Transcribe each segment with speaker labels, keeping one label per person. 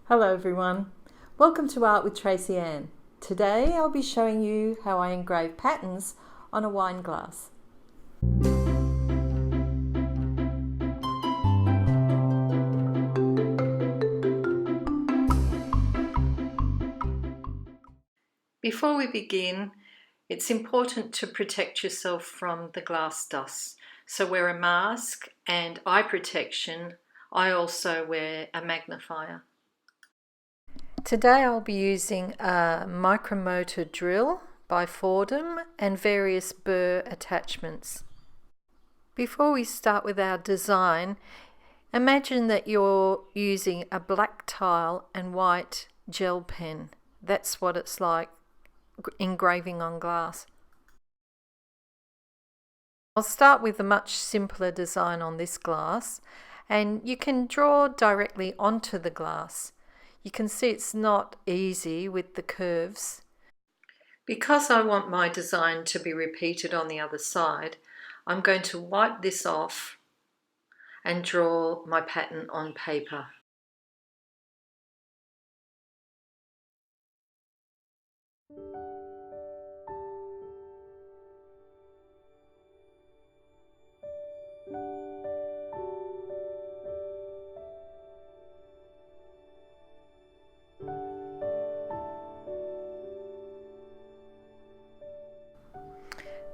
Speaker 1: Hello everyone, welcome to Art with Tracy Anne. Today I'll be showing you how I engrave patterns on a wine glass. Before we begin, it's important to protect yourself from the glass dust. So wear a mask and eye protection. I also wear a magnifier. Today I'll be using a Micromotor drill by Foredom and various burr attachments. Before we start with our design, imagine that you're using a black tile and white gel pen. That's what it's like engraving on glass. I'll start with a much simpler design on this glass, and you can draw directly onto the glass. You can see it's not easy with the curves. Because I want my design to be repeated on the other side, I'm going to wipe this off and draw my pattern on paper.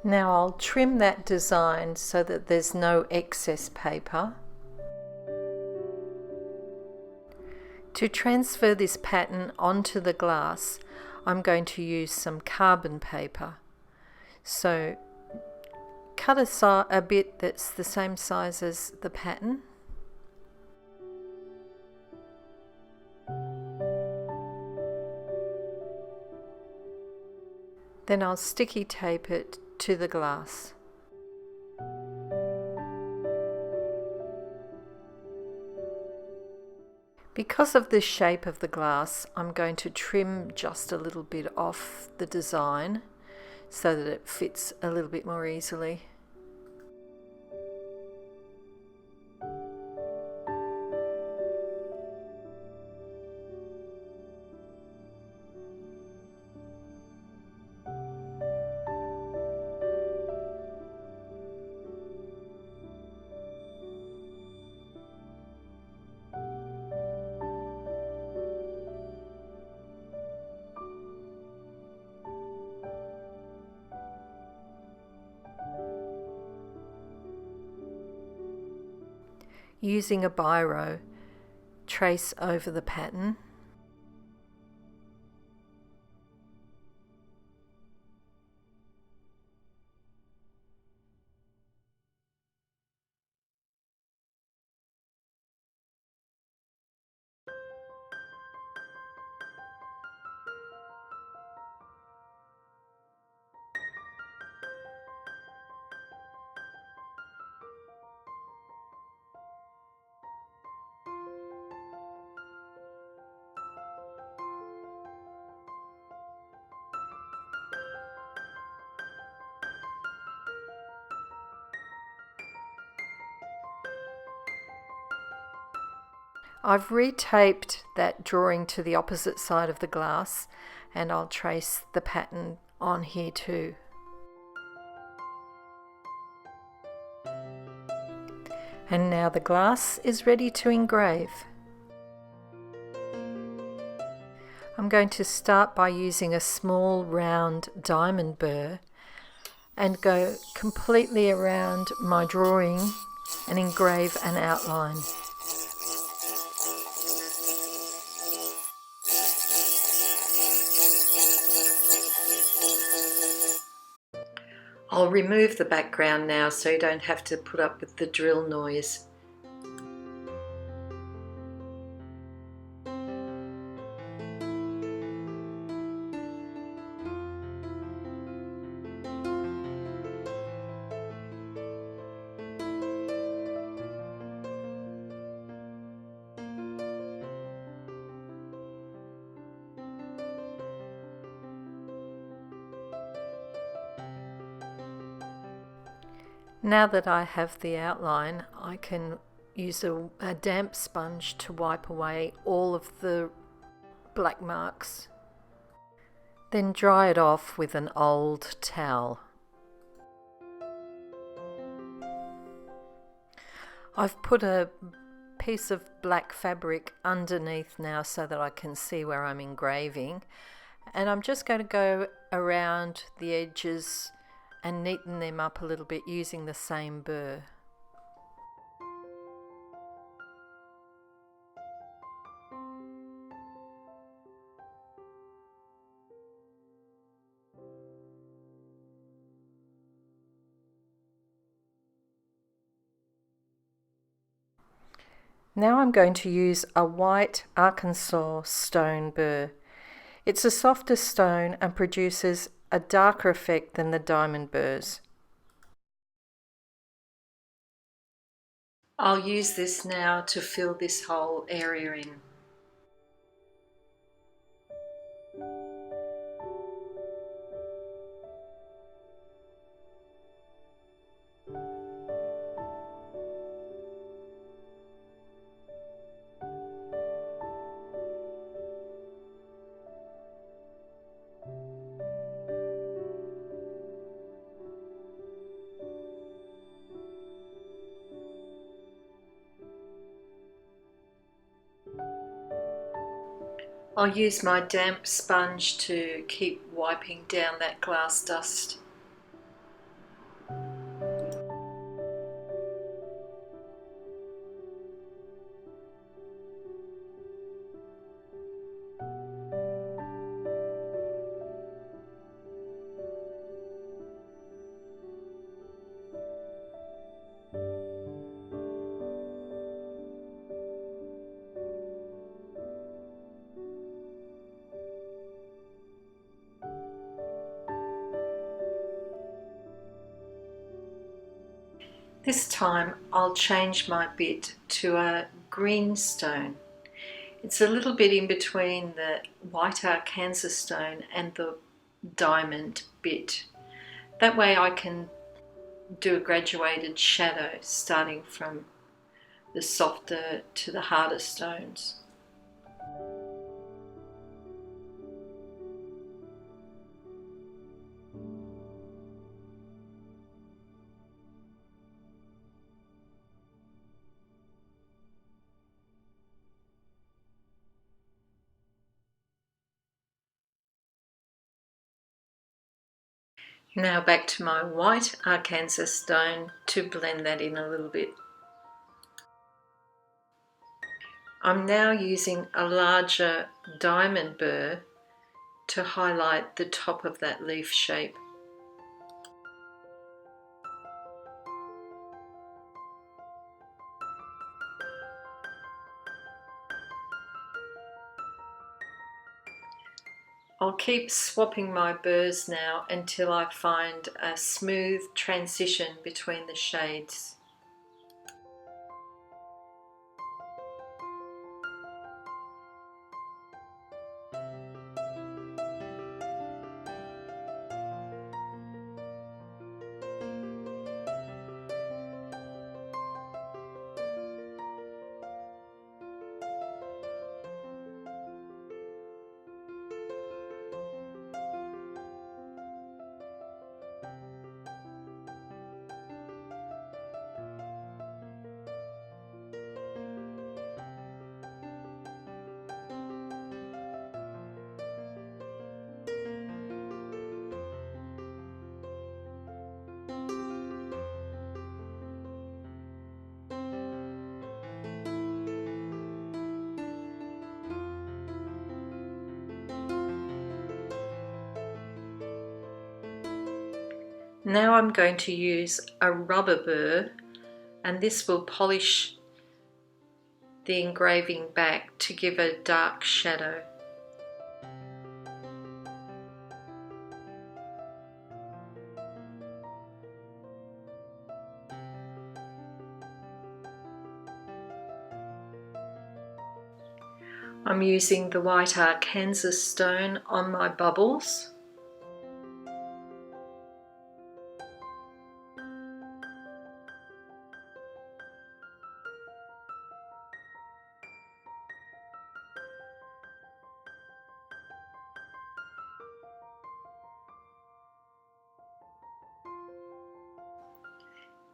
Speaker 1: Now I'll trim that design so that there's no excess paper. To transfer this pattern onto the glass, I'm going to use some carbon paper. So cut a bit that's the same size as the pattern. Then I'll sticky tape it to the glass. Because of the shape of the glass, I'm going to trim just a little bit off the design so that it fits a little bit more easily. Using a biro, trace over the pattern. I've retaped that drawing to the opposite side of the glass, and I'll trace the pattern on here too. And now the glass is ready to engrave. I'm going to start by using a small round diamond burr and go completely around my drawing and engrave an outline. I'll remove the background now so you don't have to put up with the drill noise. Now that I have the outline, I can use a damp sponge to wipe away all of the black marks. Then dry it off with an old towel. I've put a piece of black fabric underneath now so that I can see where I'm engraving, and I'm just going to go around the edges and neaten them up a little bit using the same burr. Now I'm going to use a white Arkansas stone burr. It's a softer stone and produces a darker effect than the diamond burrs. I'll use this now to fill this whole area in. I'll use my damp sponge to keep wiping down that glass dust. This time I'll change my bit to a green stone. It's a little bit in between the white Arkansas stone and the diamond bit. That way I can do a graduated shadow starting from the softer to the harder stones. Now back to my white Arkansas stone to blend that in a little bit. I'm now using a larger diamond burr to highlight the top of that leaf shape. I'll keep swapping my burrs now until I find a smooth transition between the shades. Now I'm going to use a rubber burr, and this will polish the engraving back to give a dark shadow. I'm using the white Arkansas stone on my bubbles.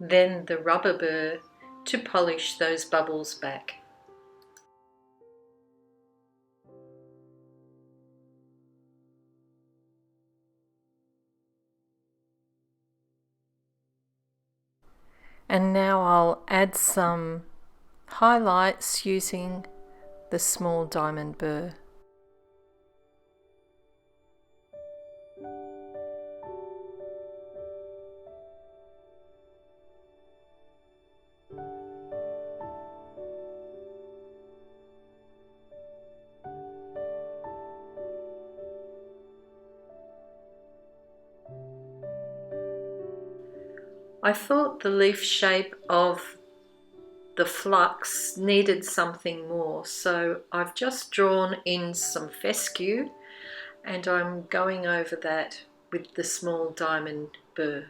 Speaker 1: then the rubber burr to polish those bubbles back. And now I'll add some highlights using the small diamond burr. I thought the leaf shape of the flux needed something more, so I've just drawn in some fescue and I'm going over that with the small diamond burr.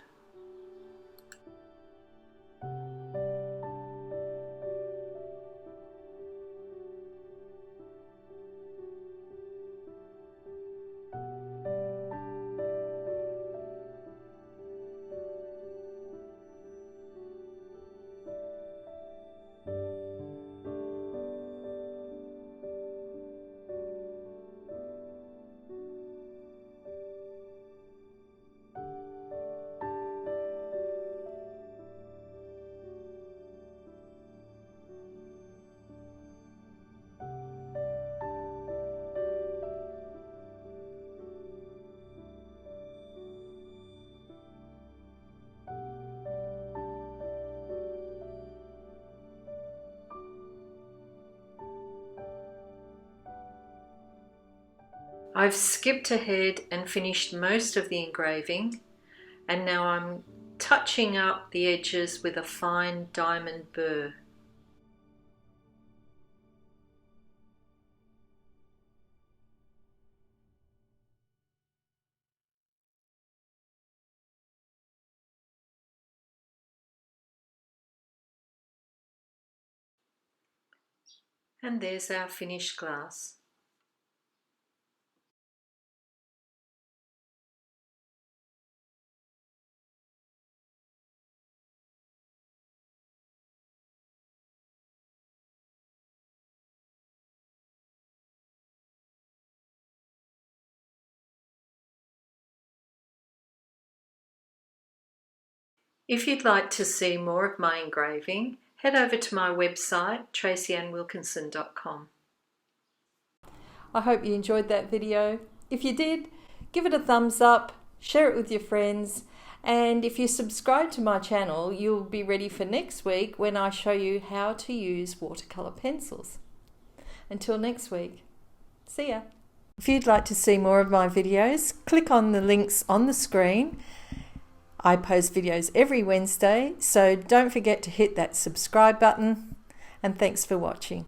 Speaker 1: I've skipped ahead and finished most of the engraving, and now I'm touching up the edges with a fine diamond burr. And there's our finished glass. If you'd like to see more of my engraving, head over to my website, tracyannewilkinson.com. I hope you enjoyed that video. If you did, give it a thumbs up, share it with your friends, and if you subscribe to my channel, you'll be ready for next week when I show you how to use watercolour pencils. Until next week, see ya. If you'd like to see more of my videos, click on the links on the screen. I post videos every Wednesday, so don't forget to hit that subscribe button, and thanks for watching.